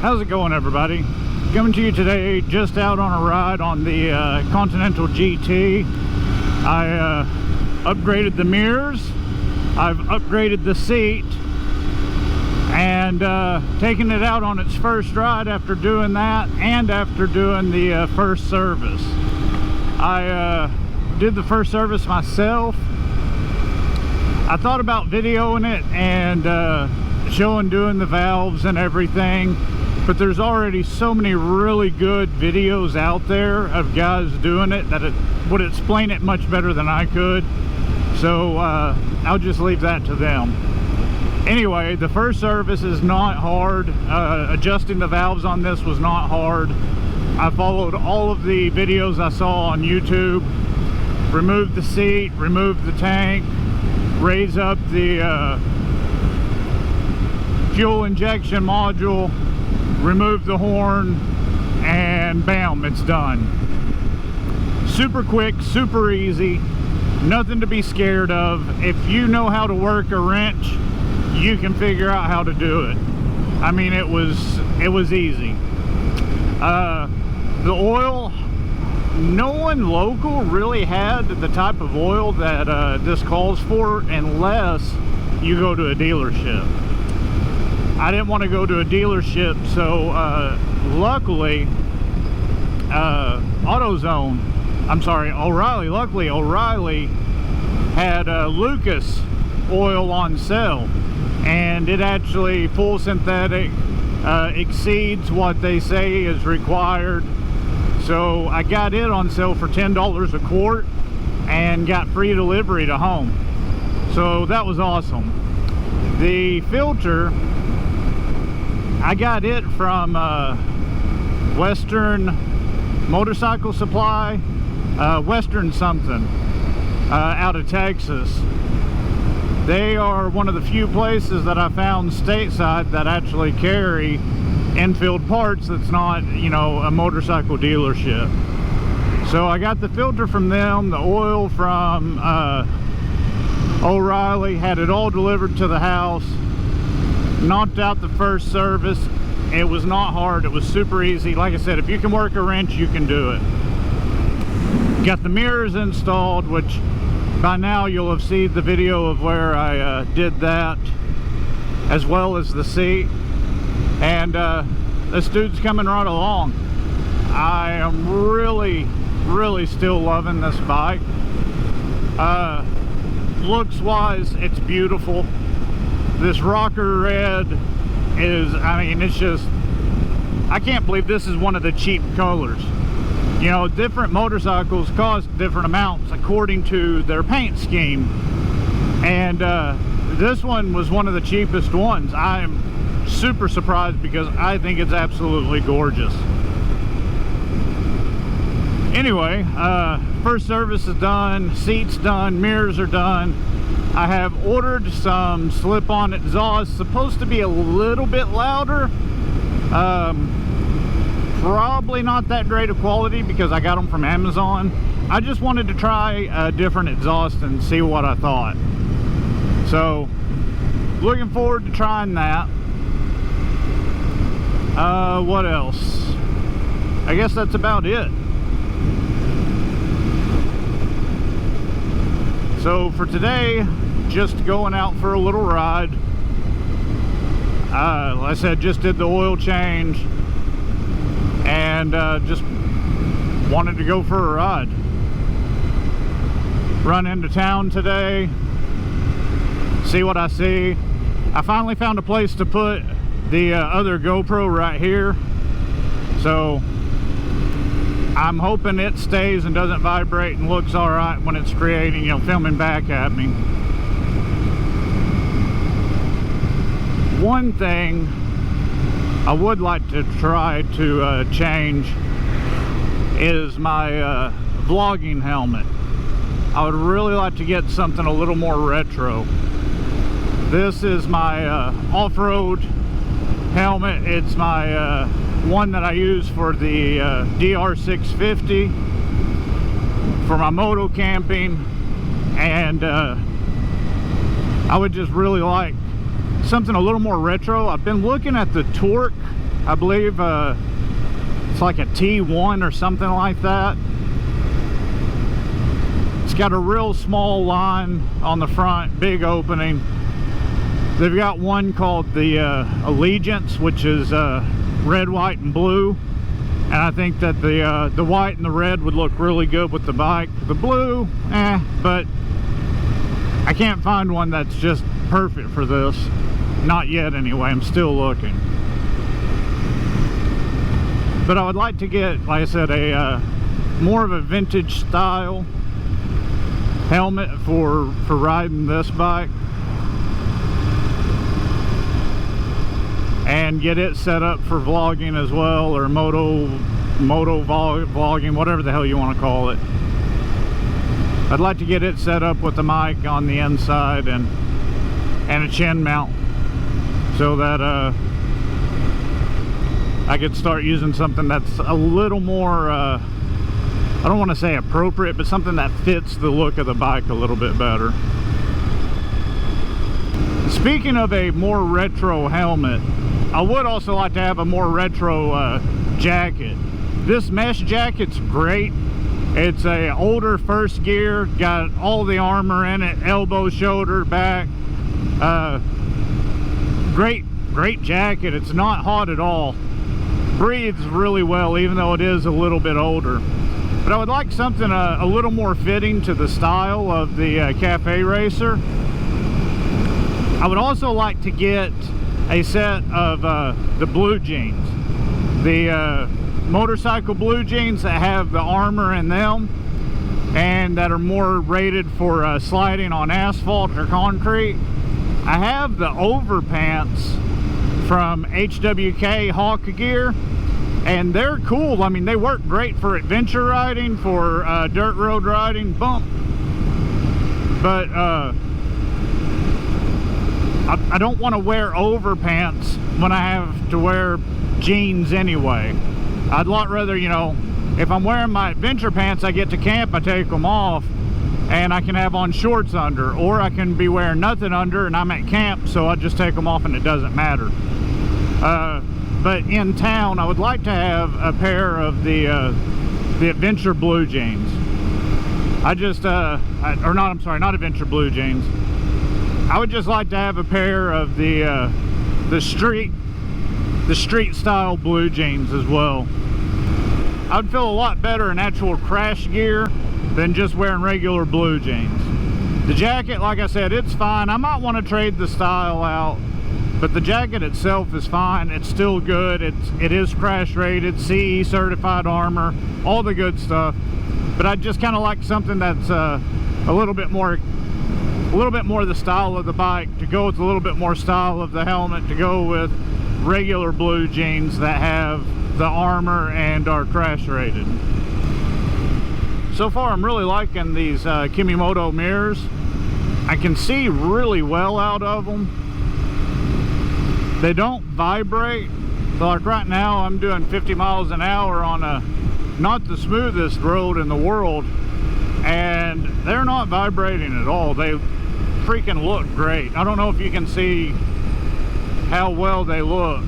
How's it going, everybody? Coming to you today just out on a ride on the Continental GT. I upgraded the mirrors, I've upgraded the seat, and taking it out on its first ride after doing that and after doing the first service. I did the first service myself. I thought about videoing it and showing doing the valves and everything, but there's already so many really good videos out there of guys doing it that it would explain it much better than I could. So I'll just leave that to them. Anyway, the first service is not hard. Adjusting the valves on this was not hard. I followed all of the videos I saw on YouTube. Removed the seat, removed the tank, raise up the fuel injection module, remove the horn, and bam, it's done. Super quick, super easy, nothing to be scared of. If you know how to work a wrench, you can figure out how to do it. I mean, it was easy. The oil, no one local really had the type of oil that this calls for unless you go to a dealership. I didn't want to go to a dealership, so luckily luckily O'Reilly had Lucas oil on sale, and it actually full synthetic, exceeds what they say is required. So I got it on sale for $10 a quart and got free delivery to home. So that was awesome. The filter, I got it from Western Motorcycle Supply, Western something, out of Texas. They are one of the few places that I found stateside that actually carry Enfield parts that's not, you know, a motorcycle dealership. So I got the filter from them, the oil from O'Reilly, had it all delivered to the house. Knocked out the first service. It was not hard, it was super easy. Like I said, if you can work a wrench, you can do it. Got the mirrors installed, which by now you'll have seen the video of where I did that, as well as the seat. And this dude's coming right along. I am really still loving this bike. Looks wise, it's beautiful. This rocker red is, I mean, it's just, I can't believe this is one of the cheap colors. You know, different motorcycles cost different amounts according to their paint scheme, and this one was one of the cheapest ones. I am super surprised because I think it's absolutely gorgeous. Anyway, first service is done, seats done, mirrors are done. I have ordered some slip-on exhaust, supposed to be a little bit louder. Probably not that great of quality because I got them from Amazon. I just wanted to try a different exhaust and see what I thought. So, looking forward to trying that. What else? I guess that's about it. So for today, just going out for a little ride. Like I said, just did the oil change and just wanted to go for a ride. Run into town today, see what I see. I finally found a place to put the other GoPro right here, so I'm hoping it stays and doesn't vibrate and looks all right when it's creating, you know, filming back at me. One thing I would like to try to change is my vlogging helmet. I would really like to get something a little more retro. This is my off-road helmet. It's my one that I use for the DR650 for my moto camping, and I would just really like something a little more retro. I've been looking at the Torque I believe. It's like a T1 or something like that. It's got a real small line on the front, big opening. They've got one called the Allegiance, which is red, white, and blue. And I think that the white and the red would look really good with the bike. The blue, but I can't find one that's just perfect for this. Not yet anyway, I'm still looking. But I would like to get, like I said, a more of a vintage style helmet for riding this bike, and get it set up for vlogging as well, or moto vlogging, whatever the hell you want to call it. I'd like to get it set up with the mic on the inside and a chin mount, so that I could start using something that's a little more, I don't want to say appropriate, but something that fits the look of the bike a little bit better. Speaking of a more retro helmet, I would also like to have a more retro jacket. This mesh jacket's great. It's a older first gear, got all the armor in it, elbow, shoulder, back. Great jacket. It's not hot at all. Breathes really well, even though it is a little bit older. But I would like something a little more fitting to the style of the Cafe Racer. I would also like to get a set of the blue jeans, the motorcycle blue jeans that have the armor in them and that are more rated for sliding on asphalt or concrete. I have the overpants from HWK Hawk Gear, and they're cool. I mean, they work great for adventure riding, for dirt road riding, bump. But I don't want to wear overpants when I have to wear jeans anyway. I'd lot rather, you know, if I'm wearing my adventure pants, I get to camp, I take them off, and I can have on shorts under, or I can be wearing nothing under and I'm at camp, so I just take them off and it doesn't matter. But in town, I would like to have a pair of the Adventure Blue jeans. Not Adventure Blue jeans. I would just like to have a pair of the street style blue jeans as well. I'd feel a lot better in actual crash gear than just wearing regular blue jeans. The jacket, like I said, it's fine. I might want to trade the style out, but the jacket itself is fine. It's still good. It is crash rated, CE certified armor, all the good stuff. But I'd just kind of like something that's a little bit more the style of the bike, to go with a little bit more style of the helmet, to go with regular blue jeans that have the armor and are crash rated. So far I'm really liking these Kimimoto mirrors. I can see really well out of them. They don't vibrate. So like right now I'm doing 50 miles an hour on not the smoothest road in the world, and they're not vibrating at all. They freaking look great. I don't know if you can see how well they look,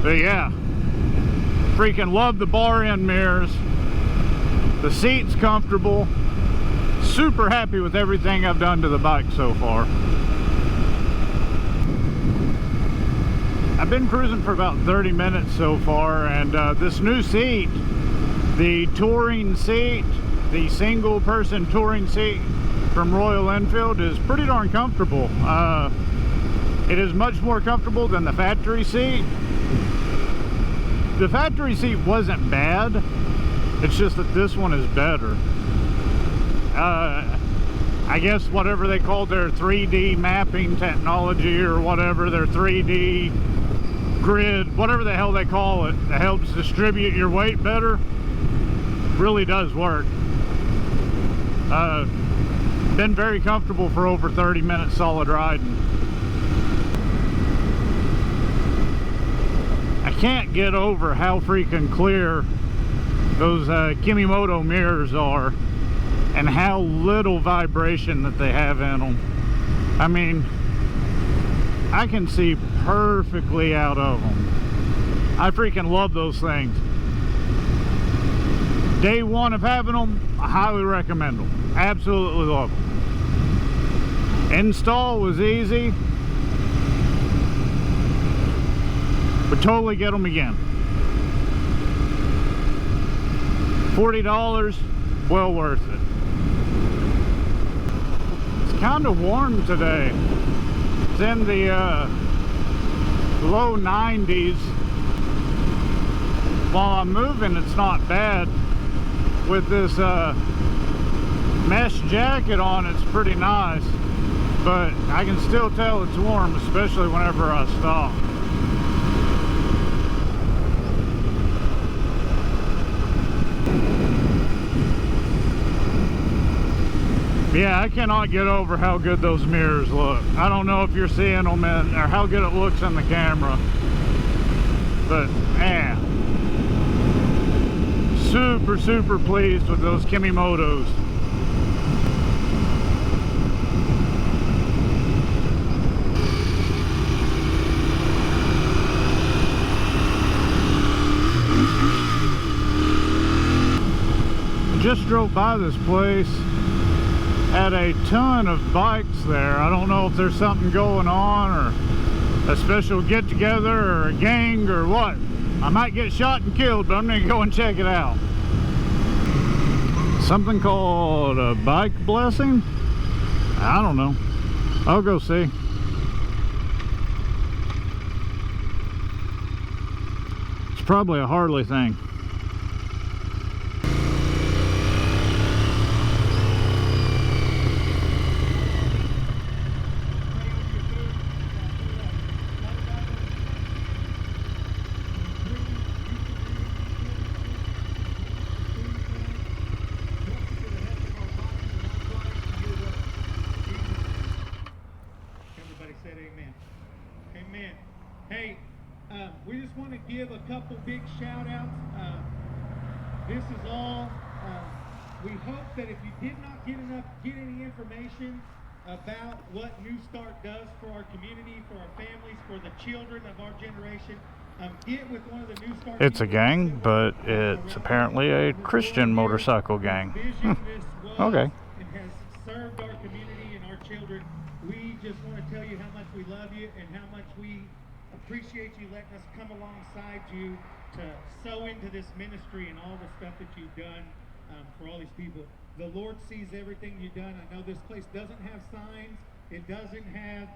but yeah, freaking love the bar end mirrors. The seat's comfortable. Super happy with everything I've done to the bike so far. I've been cruising for about 30 minutes so far, and this new seat, the touring seat, the single person touring seat from Royal Enfield, is pretty darn comfortable. It is much more comfortable than the factory seat. The factory seat wasn't bad, it's just that this one is better. I guess whatever they call their 3D mapping technology, or whatever, their 3D grid, whatever the hell they call it, that helps distribute your weight better, really does work. Been very comfortable for over 30 minutes solid riding. I can't get over how freaking clear those Kimimoto mirrors are, and how little vibration that they have in them. I mean, I can see perfectly out of them. I freaking love those things. Day one of having them, I highly recommend them. Absolutely love them. Install was easy. Would totally get them again. $40, well worth it. It's kind of warm today. It's in the low 90s. While I'm moving, it's not bad. With this mesh jacket on, it's pretty nice. But I can still tell it's warm, especially whenever I stop. Yeah, I cannot get over how good those mirrors look. I don't know if you're seeing them in, or how good it looks in the camera. But, man. Super, super pleased with those Kimimotos. Just drove by this place. Had a ton of bikes there. I don't know if there's something going on, or a special get-together, or a gang, or what. I might get shot and killed, but I'm gonna go and check it out. Something called a bike blessing? I don't know. I'll go see. It's probably a Harley thing. Hey, we just want to give a couple big shout outs. This is all, we hope that if you did not get any information about what New Start does for our community, for our families, for the children of our generation, get with one of the New Start. It's a gang, but it's apparently a Christian motorcycle gang. Okay. And has served our community and our children. We just want to tell you how much we love you and how much we appreciate you letting us come alongside you to sow into this ministry and all the stuff that you've done for all these people. The Lord sees everything you've done. I know this place doesn't have signs. It doesn't have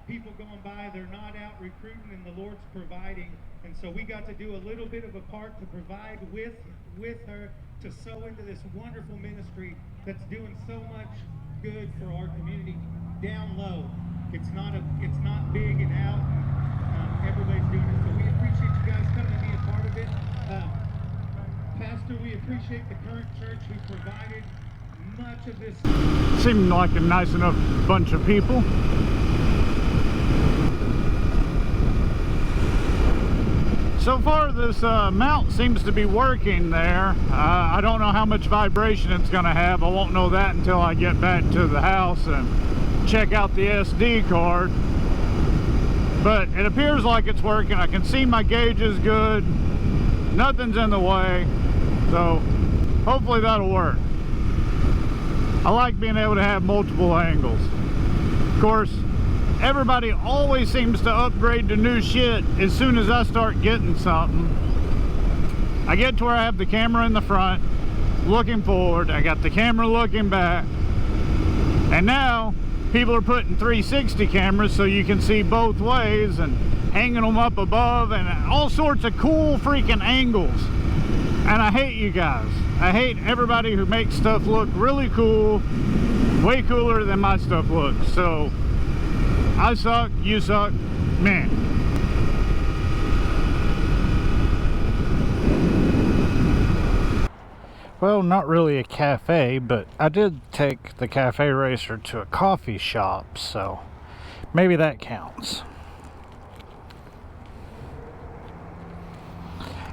people going by. They're not out recruiting, and the Lord's providing. And so we got to do a little bit of a part to provide with her to sow into this wonderful ministry that's doing so much good for our community down low. It's not big and out. Everybody's doing it, so we appreciate you guys coming to be a part of it. Pastor, we appreciate the current church who provided much of this. Seemed like a nice enough bunch of people. So far this mount seems to be working there. I don't know how much vibration it's going to have. I won't know that until I get back to the house and check out the SD card. But it appears like it's working. I can see my gauges good. Nothing's in the way. So hopefully that'll work. I like being able to have multiple angles. Of course, everybody always seems to upgrade to new shit as soon as I start getting something. I get to where I have the camera in the front, looking forward. I got the camera looking back. And now people are putting 360 cameras so you can see both ways and hanging them up above and all sorts of cool freaking angles. And I hate you guys. I hate everybody who makes stuff look really cool, way cooler than my stuff looks. So I suck, you suck, man. Well, not really a cafe, but I did take the cafe racer to a coffee shop, so maybe that counts.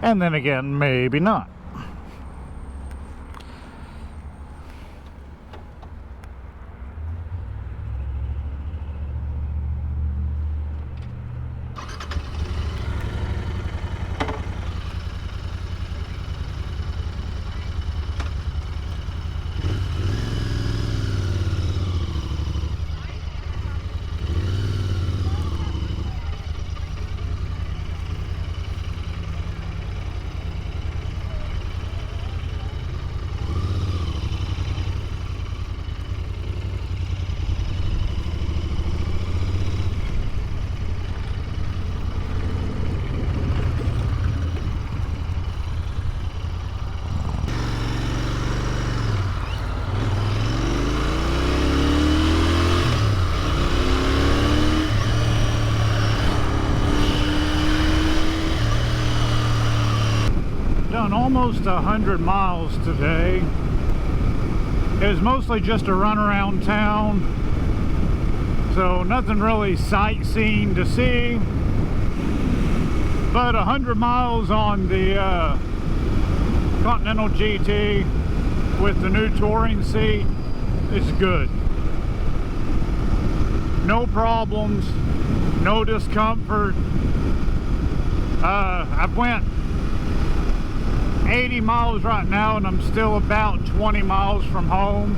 And then again, maybe not. almost 100 miles today. It was mostly just a run around town, so nothing really sightseeing to see. But 100 miles on the Continental GT with the new touring seat is good. No problems, no discomfort. I've went 80 miles right now and I'm still about 20 miles from home.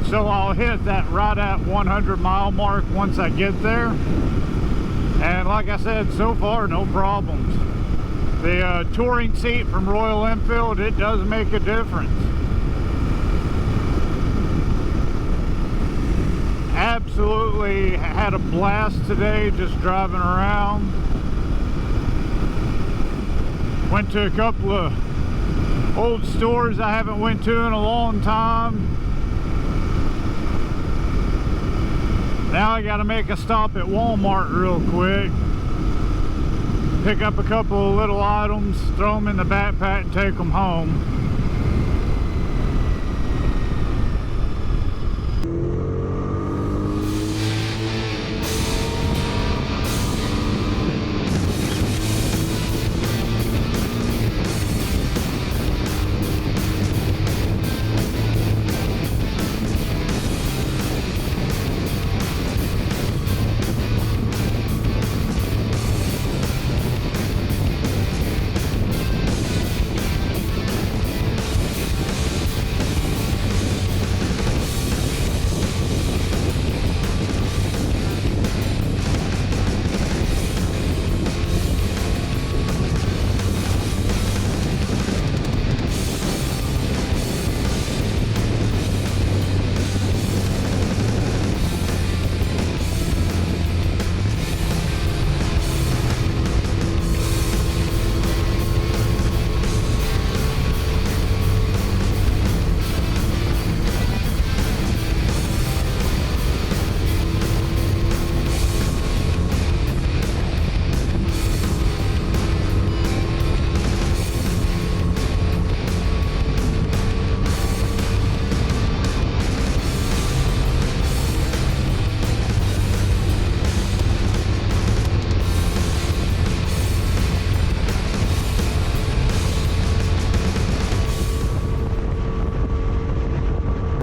So I'll hit that right at 100 mile mark once I get there. And like I said, so far, no problems. The touring seat from Royal Enfield, it does make a difference. Absolutely had a blast today just driving around. Went to a couple of old stores I haven't went to in a long time. Now I gotta make a stop at Walmart real quick. Pick up a couple of little items, throw them in the backpack and take them home.